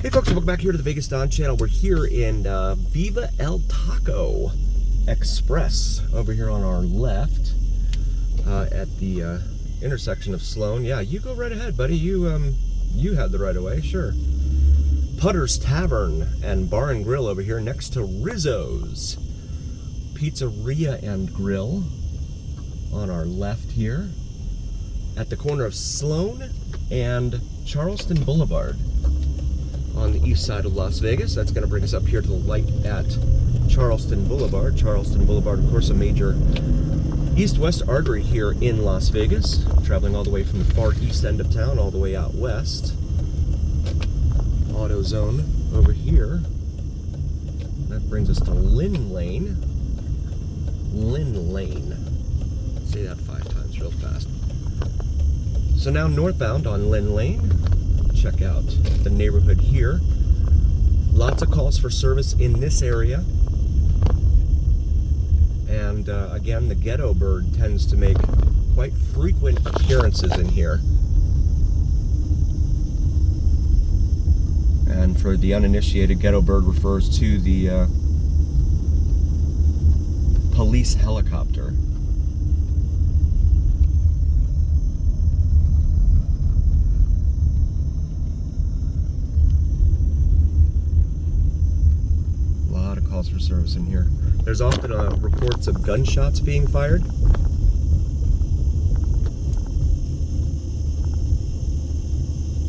Hey folks, welcome back here to the Vegas Don channel. We're here in Viva El Taco Express over here on our left at the intersection of Sloan. Yeah, you go right ahead, buddy. You had the right of way, sure. Putter's Tavern and Bar and Grill over here next to Rizzo's Pizzeria and Grill on our left here at the corner of Sloan and Charleston Boulevard on the east side of Las Vegas. That's going to bring us up here to the light at Charleston Boulevard. Charleston Boulevard, of course, a major east-west artery here in Las Vegas, traveling all the way from the far east end of town all the way out west. AutoZone over here. That brings us to Lynn Lane. Lynn Lane. Say that 5 times real fast. So now northbound on Lynn Lane. Check out the neighborhood here. Lots of calls for service in this area. And again, the ghetto bird tends to make quite frequent appearances in here. And for the uninitiated, ghetto bird refers to the police helicopter. Calls for service in here. There's often reports of gunshots being fired.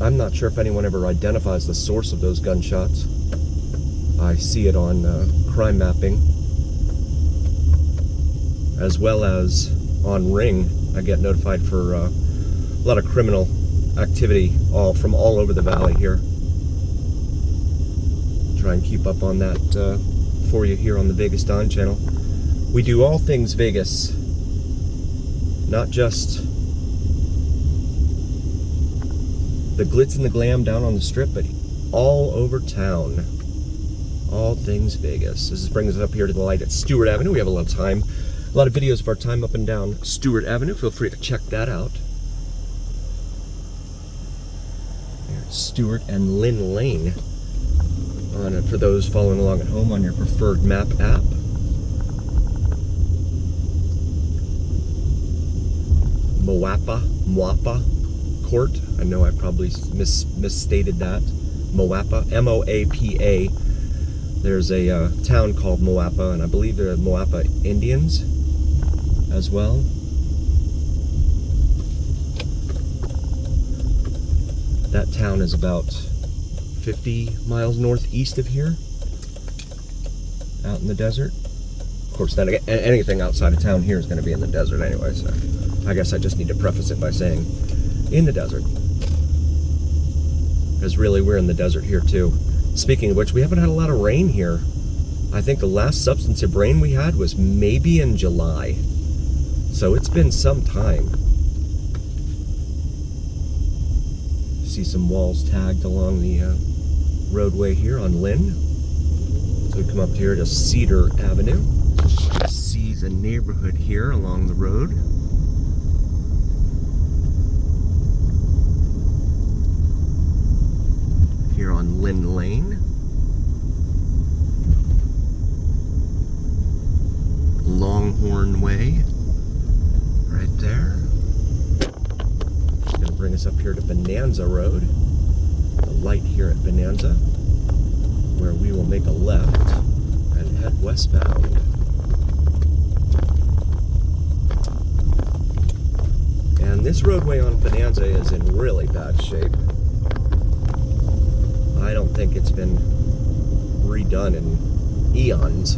I'm not sure if anyone ever identifies the source of those gunshots. I see it on crime mapping, as well as on Ring. I get notified for a lot of criminal activity from all over the valley here. Try and keep up on that for you here on the Vegas Don channel. We do all things Vegas, not just the glitz and the glam down on the strip, but all over town. All things Vegas. This brings us up here to the light at Stewart Avenue. We have a lot of time, a lot of videos of our time up and down Stewart Avenue. Feel free to check that out. There's Stewart and Lynn Lane. For those following along at home on your preferred map app. Moapa Court. I know I probably misstated that. Moapa, M-O-A-P-A. There's a town called Moapa, and I believe they're Moapa Indians as well. That town is about 50 miles northeast of here, out in the desert. Of course, then again, anything outside of town here is going to be in the desert anyway, so I guess I just need to preface it by saying in the desert, because really we're in the desert here too. Speaking of which, we haven't had a lot of rain here. I think the last substantive rain we had was maybe in July, so it's been some time. See some walls tagged along the roadway here on Lynn. So we come up here to Cedar Avenue. See the neighborhood here along the road. Here on Lynn Lane. Longhorn Way. Right there. It's going to bring us up here to Bonanza Road. The light here at Bonanza, where we will make a left and head westbound. And this roadway on Bonanza is in really bad shape. I don't think it's been redone in eons.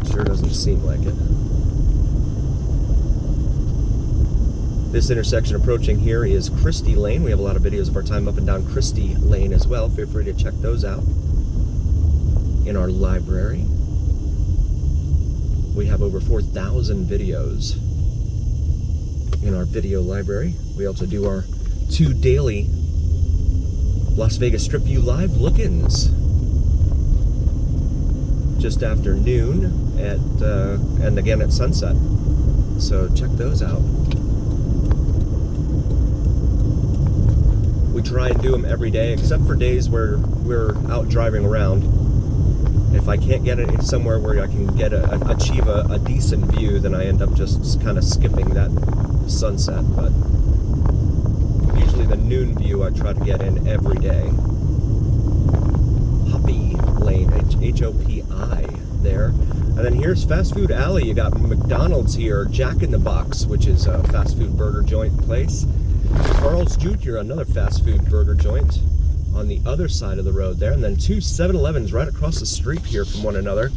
It sure doesn't seem like it. This intersection approaching here is Christy Lane. We have a lot of videos of our time up and down Christy Lane as well. Feel free to check those out in our library. We have over 4,000 videos in our video library. We also do our 2 daily Las Vegas Strip View Live look-ins just after noon and again at sunset. So check those out. We try and do them every day, except for days where we're out driving around. If I can't get it somewhere where I can get achieve a decent view, then I end up just kind of skipping that sunset. But usually the noon view I try to get in every day. Hoppy Lane, H-O-P-I there. And then here's Fast Food Alley. You got McDonald's here, Jack in the Box, which is a fast food burger joint place. Carl's Jr., another fast food burger joint on the other side of the road there. And then two 7-Elevens right across the street here from one another.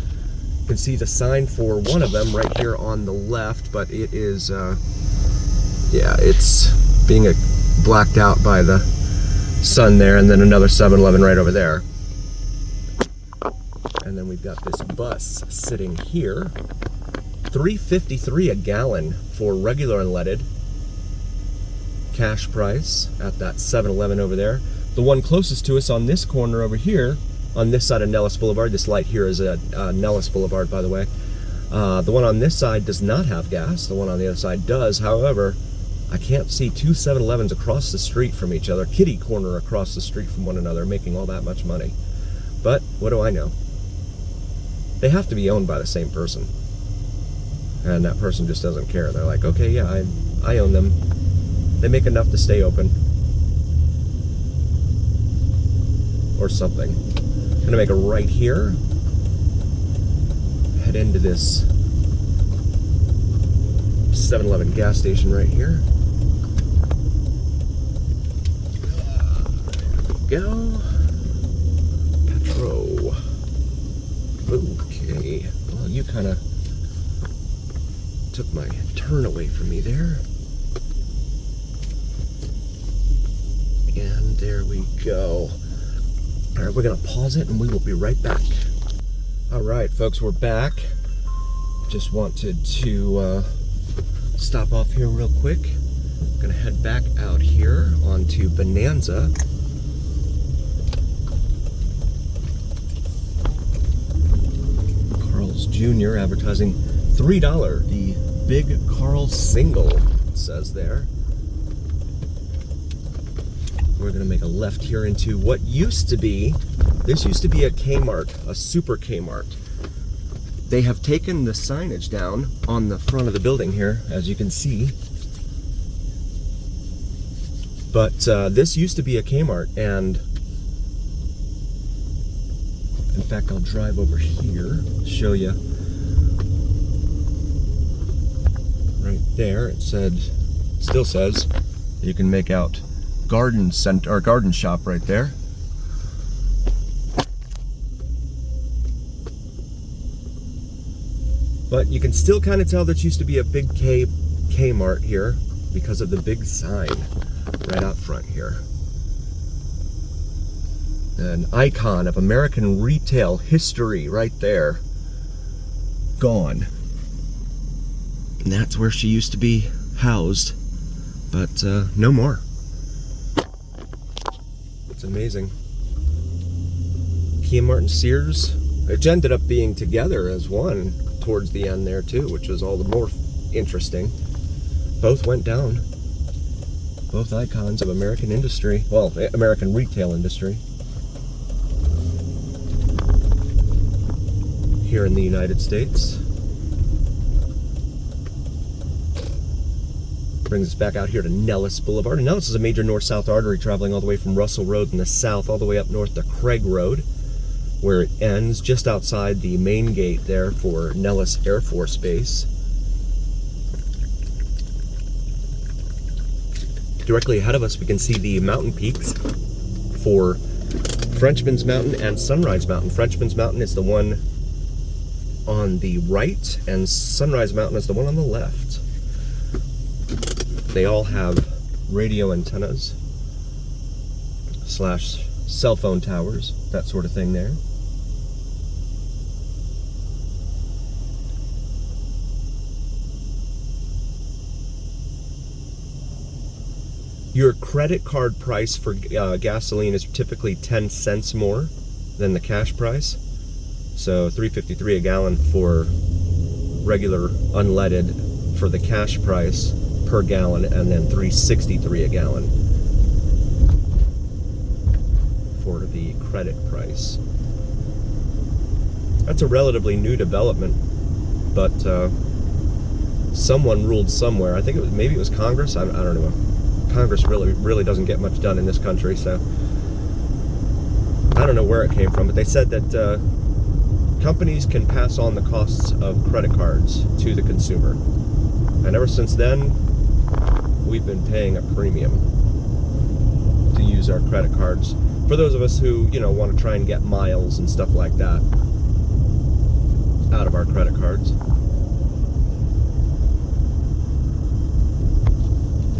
You can see the sign for one of them right here on the left, but it is, yeah, it's being blacked out by the sun there. And then another 7-Eleven right over there. And then we've got this bus sitting here. $3.53 a gallon for regular unleaded. Cash price at that 7-Eleven over there. The one closest to us on this corner over here, on this side of Nellis Boulevard, this light here is Nellis Boulevard, by the way. The one on this side does not have gas. The one on the other side does. However, I can't see two 7-Elevens across the street from each other, kitty corner across the street from one another, making all that much money. But what do I know? They have to be owned by the same person. And that person just doesn't care. They're like, okay, yeah, I own them. They make enough to stay open. Or something. I'm gonna make a right here. Head into this 7-Eleven gas station right here. There we go. Petro. Okay. Well, you kind of took my turn away from me there. And there we go. All right, we're gonna pause it and we will be right back. All right, folks, we're back. Just wanted to stop off here real quick. Gonna head back out here onto Bonanza. Carl's Jr. advertising $3, the Big Carl single, it says there. We're gonna make a left here into what used to be, this used to be a Kmart, a super Kmart. They have taken the signage down on the front of the building here, as you can see. But this used to be a Kmart, and in fact, I'll drive over here, show you. Right there, it said, still says, you can make out garden center or garden shop right there. But you can still kind of tell that used to be a big Kmart here because of the big sign right out front here. An icon of American retail history right there. Gone. And that's where she used to be housed, but no more. It's amazing. Kmart and Sears, it ended up being together as one towards the end there too, which was all the more interesting. Both went down. Both icons of American industry, well, American retail industry here in the United States. Brings us back out here to Nellis Boulevard. And Nellis is a major north-south artery traveling all the way from Russell Road in the south all the way up north to Craig Road, where it ends just outside the main gate there for Nellis Air Force Base. Directly ahead of us, we can see the mountain peaks for Frenchman's Mountain and Sunrise Mountain. Frenchman's Mountain is the one on the right, and Sunrise Mountain is the one on the left. They all have radio antennas / cell phone towers, that sort of thing there. Your credit card price for gasoline is typically 10 cents more than the cash price. So $3.53 a gallon for regular unleaded for the cash price per gallon, and then $3.63 a gallon the credit price. That's a relatively new development, but someone ruled somewhere. I think maybe it was Congress. I don't know. Congress really doesn't get much done in this country, so I don't know where it came from. But they said that companies can pass on the costs of credit cards to the consumer, and ever since then, we've been paying a premium to use our credit cards. For those of us who, want to try and get miles and stuff like that out of our credit cards.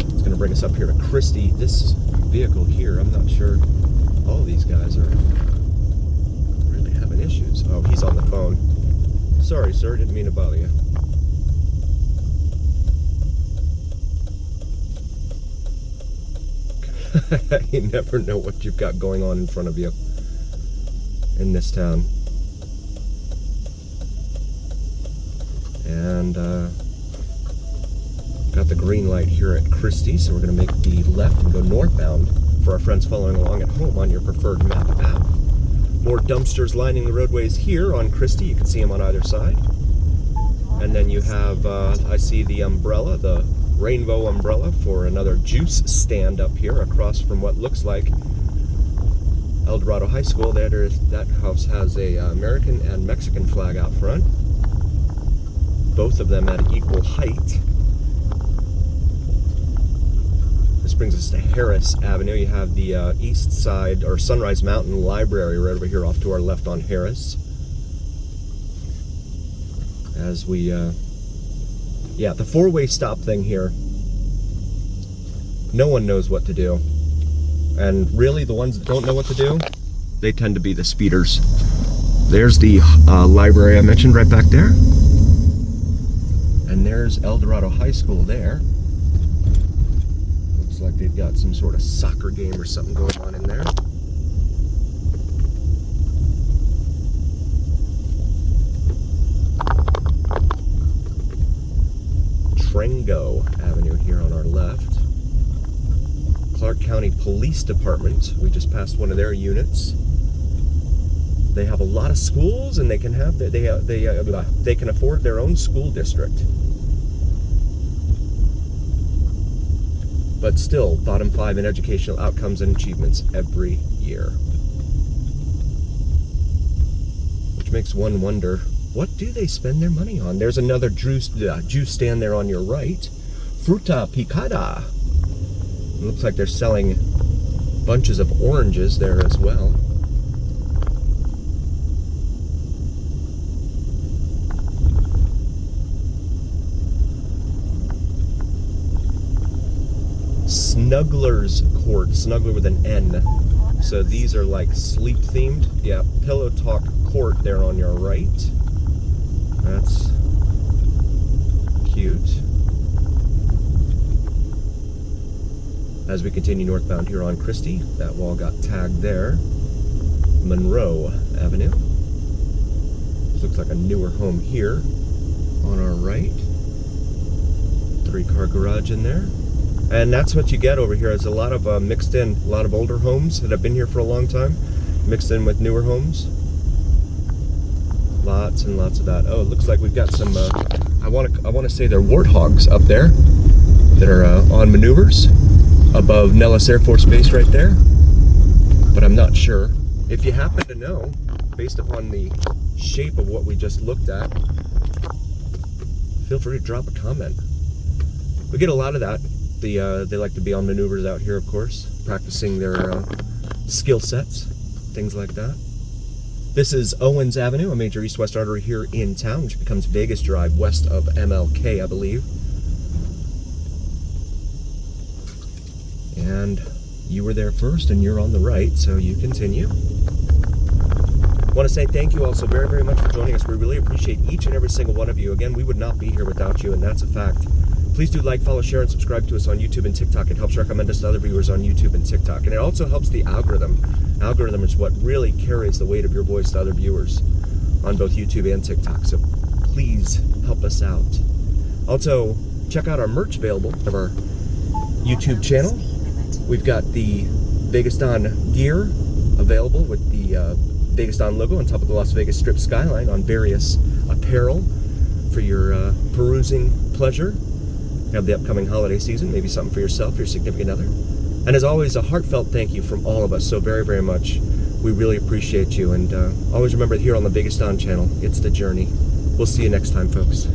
It's going to bring us up here to Christy. This vehicle here, I'm not sure. All these guys are really having issues. Oh, he's on the phone. Sorry, sir, didn't mean to bother you. You never know what you've got going on in front of you in this town. And got the green light here at Christy, so we're going to make the left and go northbound for our friends following along at home on your preferred map app. More dumpsters lining the roadways here on Christy. You can see them on either side. And then you have, I see the umbrella, the rainbow umbrella for another juice stand up here across from what looks like Eldorado High School. That house has a American and Mexican flag out front, both of them at equal height. This brings us to Harris Avenue. You have the east side, or Sunrise Mountain Library right over here off to our left on Harris. As we yeah, the four-way stop thing here, no one knows what to do. And really, the ones that don't know what to do, they tend to be the speeders. There's the library I mentioned right back there. And there's Eldorado High School there. Looks like they've got some sort of soccer game or something going on in there. Trengo Avenue here on our left. Clark County Police Department. We just passed one of their units. They have a lot of schools, and they can have they can afford their own school district. But still, bottom 5 in educational outcomes and achievements every year. Which makes one wonder, what do they spend their money on? There's another juice stand there on your right. Fruta picada. It looks like they're selling bunches of oranges there as well. Snuggler's Court, Snuggler with an N. So these are like sleep themed. Yeah, Pillow Talk Court there on your right. That's cute. As we continue northbound here on Christy, that wall got tagged there. Monroe Avenue. This looks like a newer home here on our right. 3-car garage in there. And that's what you get over here, is a lot of mixed in, a lot of older homes that have been here for a long time, mixed in with newer homes. Lots and lots of that. Oh, it looks like we've got some, I want to say they're warthogs up there that are on maneuvers above Nellis Air Force Base right there, but I'm not sure. If you happen to know, based upon the shape of what we just looked at, feel free to drop a comment. We get a lot of that. They like to be on maneuvers out here, of course, practicing their skill sets, things like that. This is Owens Avenue, a major east-west artery here in town, which becomes Vegas Drive west of MLK, I believe. And you were there first, and you're on the right, so you continue. I want to say thank you all so very, very much for joining us. We really appreciate each and every single one of you. Again, we would not be here without you, and that's a fact. Please do like, follow, share, and subscribe to us on YouTube and TikTok. It helps recommend us to other viewers on YouTube and TikTok. And it also helps the algorithm. Algorithm is what really carries the weight of your voice to other viewers on both YouTube and TikTok. So please help us out. Also, check out our merch available of our YouTube channel. We've got the Vegas Don gear available with the Vegas Don logo on top of the Las Vegas Strip skyline on various apparel for your perusing pleasure. You have the upcoming holiday season, maybe something for yourself, your significant other. And as always, a heartfelt thank you from all of us so very, very much. We really appreciate you. And always remember here on the Vegas Don channel, it's the journey. We'll see you next time, folks.